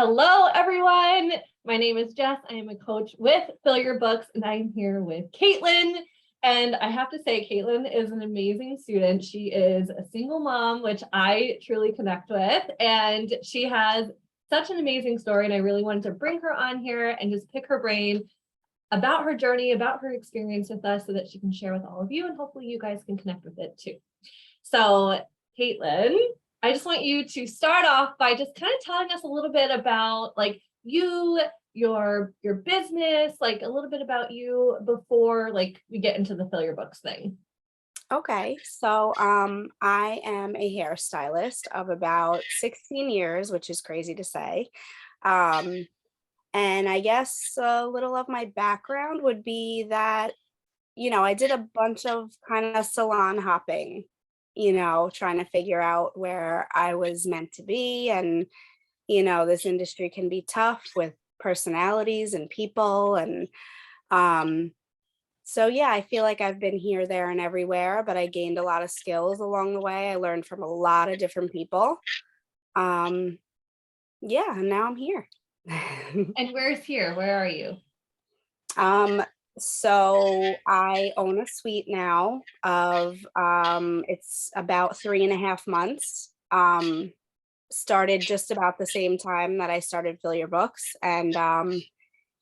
Hello, everyone. My name is Jess. I am a coach with FillYourBooks, and I'm here with Kaitlyn. And I have to say, Kaitlyn is an amazing student. She is a single mom, which I truly connect with, and she has such an amazing story. And I really wanted to bring her on here and just pick her brain about her journey, about her experience with us, so that she can share with all of you, and hopefully you guys can connect with it too. So, Kaitlyn, I just want you to start off by just kind of telling us a little bit about like you, your business, like a little bit about you before like we get into the Fill Your Books thing. Okay, so I am a hairstylist of about 16 years, which is crazy to say. Um, and I guess a little of my background would be that, I did a bunch of kind of salon hopping, trying to figure out where I was meant to be. And, this industry can be tough with personalities and people. And so yeah, I feel like I've been here, there, and everywhere, but I gained a lot of skills along the way. I learned from a lot of different people. Um, yeah, and now I'm here. And where's here? Where are you? um, so I own a suite now of it's about 3.5 months. Started just about the same time that I started Fill Your Books, and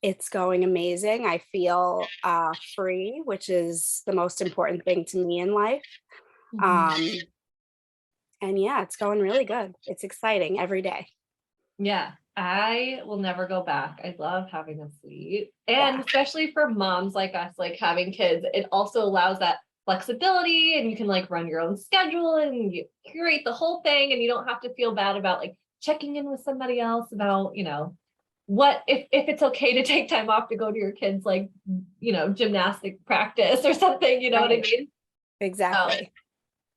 it's going amazing. I feel free, which is the most important thing to me in life. Um, and yeah, it's going really good. It's exciting every day. Yeah, I will never go back. I love having a suite. And Yeah, especially for moms like us, like having kids, it also allows that flexibility, and you can like run your own schedule and you curate the whole thing, and you don't have to feel bad about like checking in with somebody else about, what if it's okay to take time off to go to your kids like, gymnastic practice or something, you know what I right. mean? So, Exactly.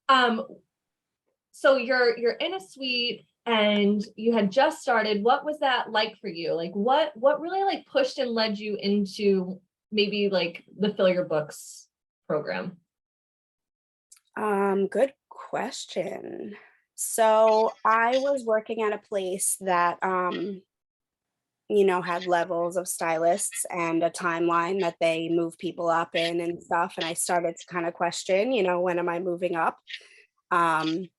um, so you're in a suite and you had just started. What was that like for you? Like what really like pushed and led you into maybe like the Fill Your Books program? Good question. So I was working at a place that had levels of stylists and a timeline that they move people up in and stuff. And I started to kind of question, when am I moving up? Um,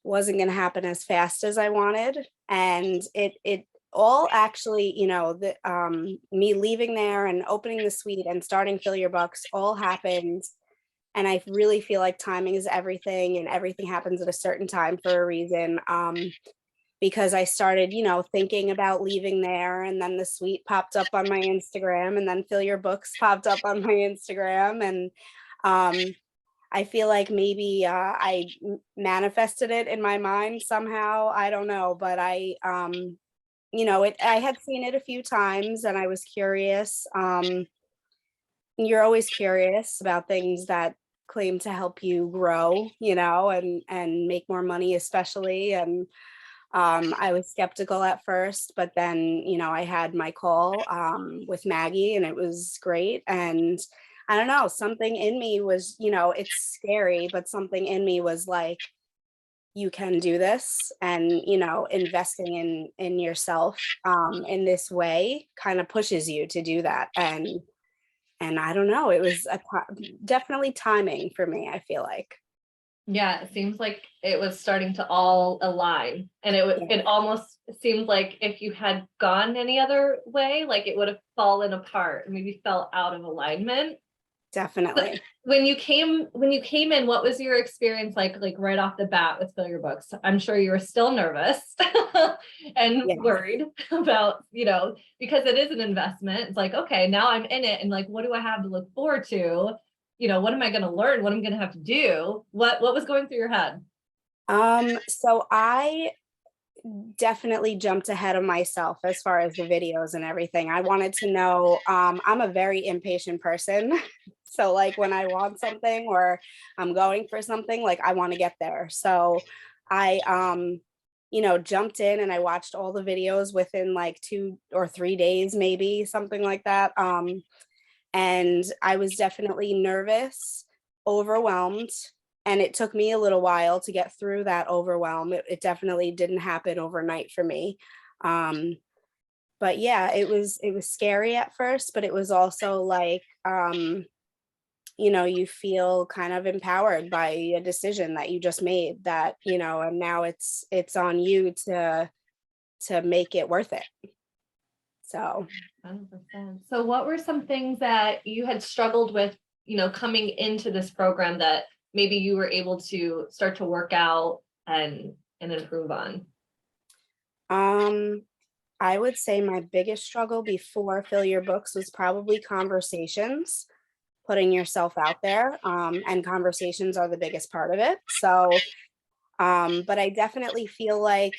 wasn't going to happen as fast as I wanted. And it all actually, the me leaving there and opening the suite and starting Fill Your Books all happened. And I really feel like timing is everything, and everything happens at a certain time for a reason. Because I started, thinking about leaving there, and then the suite popped up on my Instagram, and then Fill Your Books popped up on my Instagram. And I feel like maybe I manifested it in my mind somehow. I don't know, but I had seen it a few times, and I was curious. You're always curious about things that claim to help you grow, and make more money, especially. And I was skeptical at first, but then, I had my call with Maggie, and it was great. And I don't know, something in me was, it's scary, but something in me was like, you can do this. And, investing in yourself in this way kind of pushes you to do that. And I don't know, it was definitely timing for me, I feel like. Yeah, it seems like it was starting to all align, and it almost seemed like if you had gone any other way, like it would have fallen apart, maybe fell out of alignment. Definitely. When you came in, what was your experience like right off the bat with Fill Your Books? I'm sure you were still nervous and Yeah. worried about, because it is an investment. It's like, okay, now I'm in it, and like, what do I have to look forward to? What am I going to learn? What am I going to have to do? What was going through your head? So I definitely jumped ahead of myself as far as the videos and everything. I wanted to know, I'm a very impatient person. So like when I want something or I'm going for something, like I want to get there. So I jumped in and I watched all the videos within like 2 or 3 days, maybe something like that. And I was definitely nervous, overwhelmed, and it took me a little while to get through that overwhelm. It definitely didn't happen overnight for me. But yeah, it was scary at first, but it was also like, you feel kind of empowered by a decision that you just made, that, and now it's on you to make it worth it. So 100%. So what were some things that you had struggled with, coming into this program that maybe you were able to start to work out and improve on? um I would say my biggest struggle before Fill Your Books was probably conversations, putting yourself out there, and conversations are the biggest part of it. So, but I definitely feel like,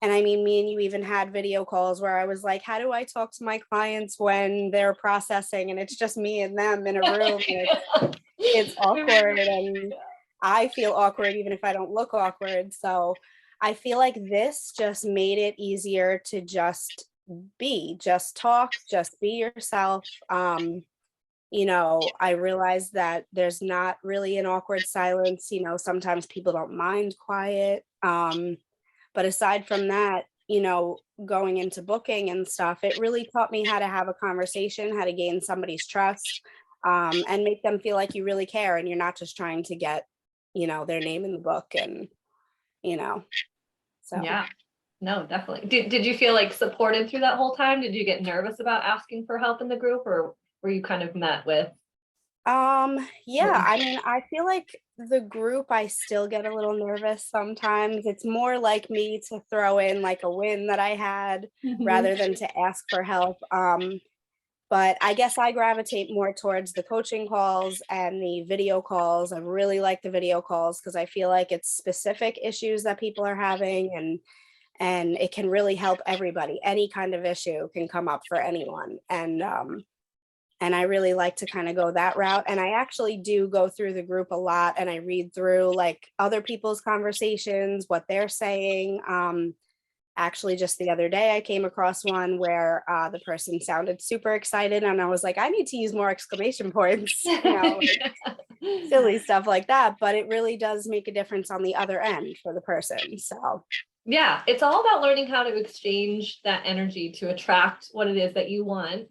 and I mean, me and you even had video calls where I was like, how do I talk to my clients when they're processing and it's just me and them in a room, and it's awkward, and I feel awkward even if I don't look awkward. So I feel like this just made it easier to just talk, just be yourself. I realized that there's not really an awkward silence. Sometimes people don't mind quiet. But aside from that, going into booking and stuff, it really taught me how to have a conversation, how to gain somebody's trust, and make them feel like you really care and you're not just trying to get, their name in the book, and, you know, so. Yeah, no, definitely. Did you feel like supported through that whole time? Did you get nervous about asking for help in the group, or were you kind of met with? Yeah, I mean, I feel like the group, I still get a little nervous sometimes. It's more like me to throw in like a win that I had Mhm. rather than to ask for help. But I guess I gravitate more towards the coaching calls and the video calls. I really like the video calls because I feel like it's specific issues that people are having, and it can really help everybody. Any kind of issue can come up for anyone. And I really like to kind of go that route. And I actually do go through the group a lot, and I read through like other people's conversations, what they're saying. Actually, just the other day, I came across one where the person sounded super excited, and I was like, I need to use more exclamation points, silly stuff like that. But it really does make a difference on the other end for the person. So, Yeah, it's all about learning how to exchange that energy to attract what it is that you want.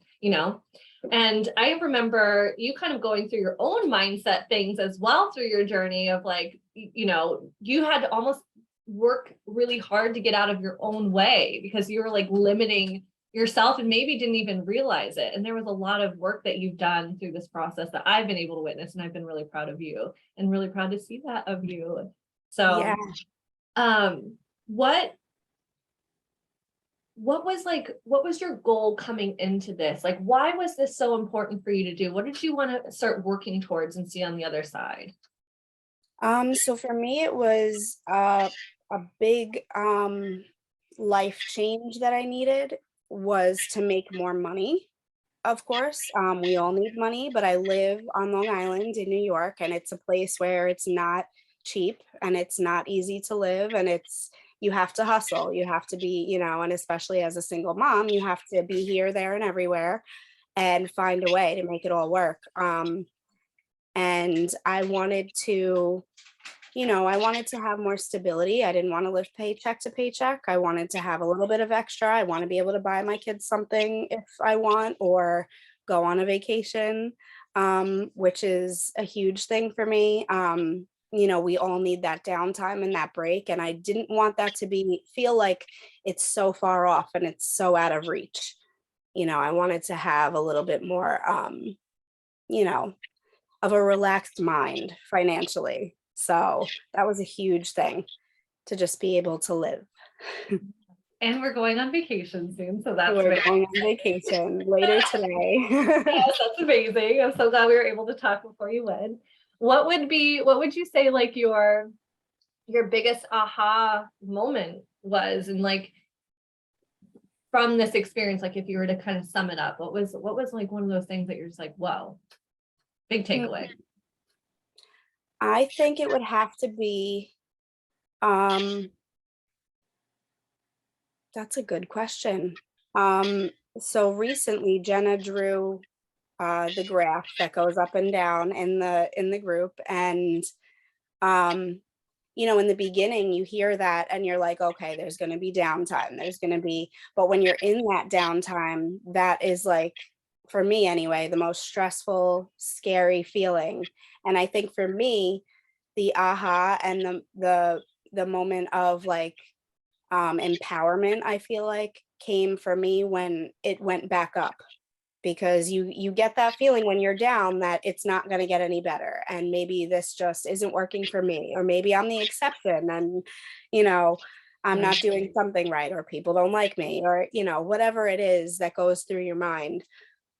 And I remember you kind of going through your own mindset things as well through your journey of like, you had to almost work really hard to get out of your own way because you were like limiting yourself and maybe didn't even realize it. And there was a lot of work that you've done through this process that I've been able to witness, and I've been really proud of you and really proud to see that of you. yeah. So, um, what what was your goal coming into this? Like, why was this so important for you to do? What did you want to start working towards and see on the other side? So for me, it was a big life change that I needed, was to make more money. Of course, we all need money, but I live on Long Island in New York, and it's a place where it's not cheap and it's not easy to live, and you have to hustle. You have to be, and especially as a single mom, you have to be here, there, and everywhere and find a way to make it all work. And I wanted to have more stability. I didn't want to live paycheck to paycheck. I wanted to have a little bit of extra. I want to be able to buy my kids something if I want, or go on a vacation, which is a huge thing for me. We all need that downtime and that break. And I didn't want that to feel like it's so far off and it's so out of reach. I wanted to have a little bit more, you know, of a relaxed mind financially. So that was a huge thing, to just be able to live. And we're going on vacation soon, so that's We're very going on vacation later today. yes, that's amazing. I'm so glad we were able to talk before you went. What would you say like your biggest aha moment was, and like from this experience, like if you were to kind of sum it up, what was like one of those things that you're just like, whoa, big takeaway? I think it would have to be, um, that's a good question. So recently Jenna drew the graph that goes up and down in the group, and um in the beginning you hear that and you're like, okay, there's going to be downtime. But when you're in that downtime, that is like, for me anyway, the most stressful, scary feeling. And I think for me, the aha and the moment of like empowerment, I feel like came for me when it went back up, because you get that feeling when you're down that it's not going to get any better, and maybe this just isn't working for me, or maybe I'm the exception, and you know I'm not doing something right, or people don't like me, or whatever it is that goes through your mind.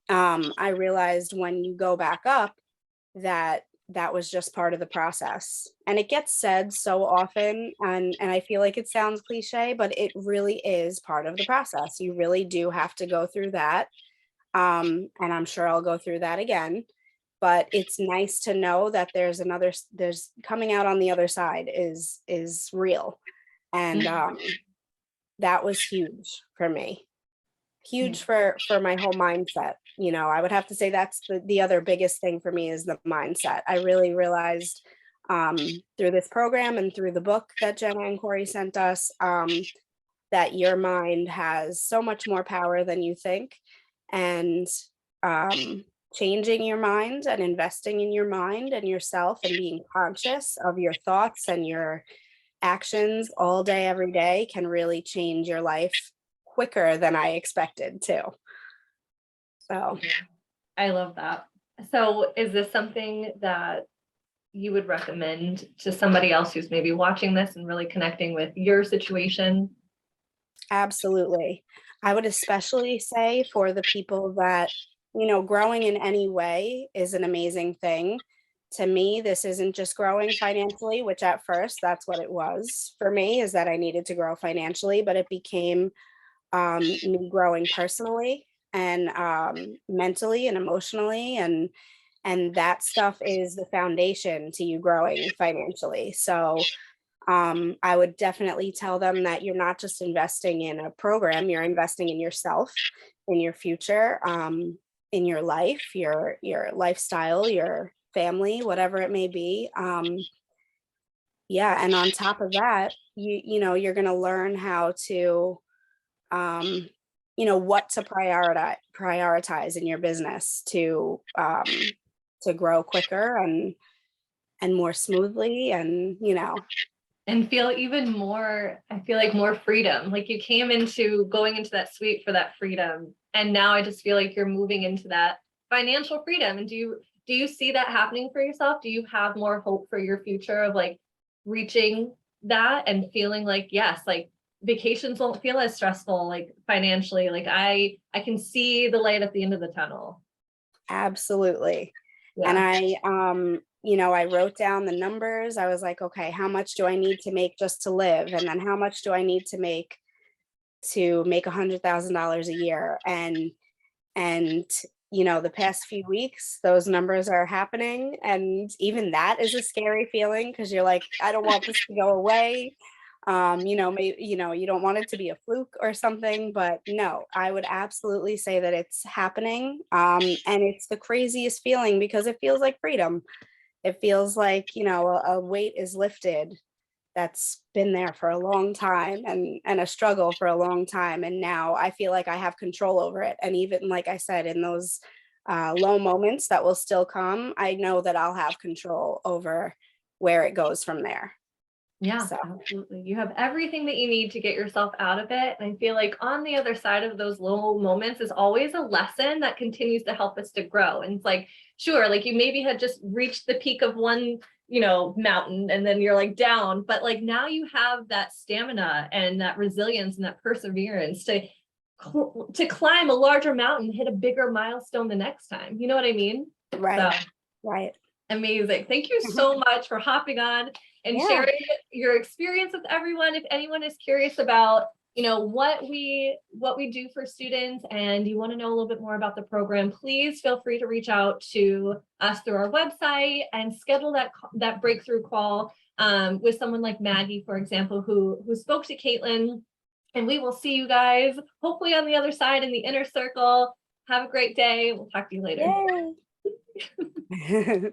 I realized when you go back up that that was just part of the process. And it gets said so often, and I feel like it sounds cliche, but it really is part of the process. You really do have to go through that. And I'm sure I'll go through that again. But it's nice to know that there's coming out on the other side is real. And that was huge for me. Huge for my whole mindset. I would have to say that's the other biggest thing for me is the mindset. I really realized through this program and through the book that Jenna and Kory sent us, that your mind has so much more power than you think. And changing your mind and investing in your mind and yourself and being conscious of your thoughts and your actions all day, every day can really change your life quicker than I expected to. So I love that. So is this something that you would recommend to somebody else who's maybe watching this and really connecting with your situation? absolutely. I would especially say for the people that, growing in any way is an amazing thing. To me, this isn't just growing financially, which at first that's what it was for me, is that I needed to grow financially, but it became me growing personally and mentally and emotionally, and that stuff is the foundation to you growing financially. So I would definitely tell them that you're not just investing in a program, you're investing in yourself, in your future, in your life, your lifestyle, your family, whatever it may be. Yeah, and on top of that, you're going to learn how to what to prioritize in your business to grow quicker and more smoothly, and And feel even more, I feel like more freedom. Like you came into going into that suite for that freedom. And now I just feel like you're moving into that financial freedom. And do you see that happening for yourself? Do you have more hope for your future of like reaching that and feeling like, yes, like vacations won't feel as stressful, like financially, like I can see the light at the end of the tunnel. absolutely. And Yeah. I wrote down the numbers. I was like, okay, how much do I need to make just to live? And then how much do I need to make $100,000 a year? And the past few weeks, those numbers are happening. And even that is a scary feeling, because you're like, I don't want this to go away. Maybe, you don't want it to be a fluke or something, but no, I would absolutely say that it's happening. And it's the craziest feeling because it feels like freedom. It feels like, a weight is lifted that's been there for a long time, and a struggle for a long time. And now I feel like I have control over it. And even like I said, in those low moments that will still come, I know that I'll have control over where it goes from there. Yeah, So absolutely. You have everything that you need to get yourself out of it. And I feel like on the other side of those low moments is always a lesson that continues to help us to grow. And it's like, sure, like you maybe had just reached the peak of one, mountain, and then you're like down, but like now you have that stamina and that resilience and that perseverance to climb a larger mountain, hit a bigger milestone the next time. You know what I mean? right, So right. amazing. Thank you so much for hopping on and Yeah. sharing your experience with everyone. If anyone is curious about, what we do for students and you want to know a little bit more about the program, please feel free to reach out to us through our website and schedule that breakthrough call with someone like Maggie, for example, who spoke to Kaitlyn. And we will see you guys hopefully on the other side in the inner circle. Have a great day. We'll talk to you later. Yay.